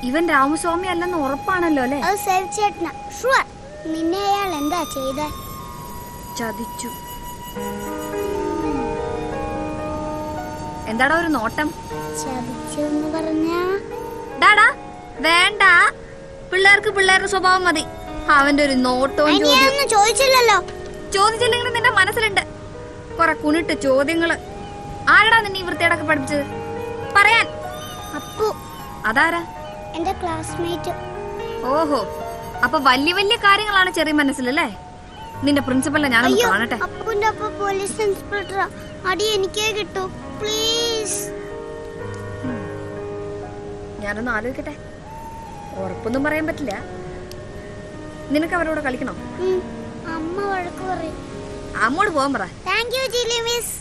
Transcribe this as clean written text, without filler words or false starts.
ഇവൻ രാമസ്വാമി അല്ലെന്ന് ഉറപ്പാണല്ലോ അല്ലേ? അത് സേവ് ചേട്ടനാ, ഷുവർ. നിന്നെ അയാൾ എന്താ ചെയ്തേ? ചതിച്ചു. എന്താടാ ഒരു നോട്ടം? ചതിച്ചു എന്ന് പറഞ്ഞാ? ഡാടാ വേണ്ട, പിള്ളേർക്ക് പിള്ളേരുടെ സ്വഭാവം മതി. അവന്റെ ഒരു നോട്ടവും ചോദിച്ചില്ലല്ലോ. ചോദിച്ചില്ലെങ്കിലും നിന്റെ മനസ്സിലുണ്ട് കൊറേ കുണിട്ട് ചോദ്യങ്ങള്. ആരടാ നിന്നെ ഈ വൃത്തിയോടൊക്കെ പഠിപ്പിച്ചത്? പറയാൻ. അപ്പു. അതാരാ? എന്റെ ക്ലാസ്മേറ്റ്. ഓഹോ, അപ്പൊ വലിയ വലിയ കാര്യങ്ങളാണ് ചെറിയ മനസ്സിലല്ലേ? നിന്റെ പ്രിൻസിപ്പലിനെ ഞാനൊന്ന് കാണട്ടെ. അപ്പുന്റെ അപ്പ പോലീസ് ഇൻസ്പെക്ടറാ. അടി എനിക്കേ കിട്ടൂ പ്ലീസ്. ഞാനൊന്ന് ആലോചിക്കട്ടെ. ഉറപ്പൊന്നും പറയാൻ പറ്റില്ല. നിനക്ക് അവരോട് കളിക്കണോ? അമ്മ വഴക്ക് പറയും. അമ്മോട് പോകാൻ പറ. Thank you Jili miss.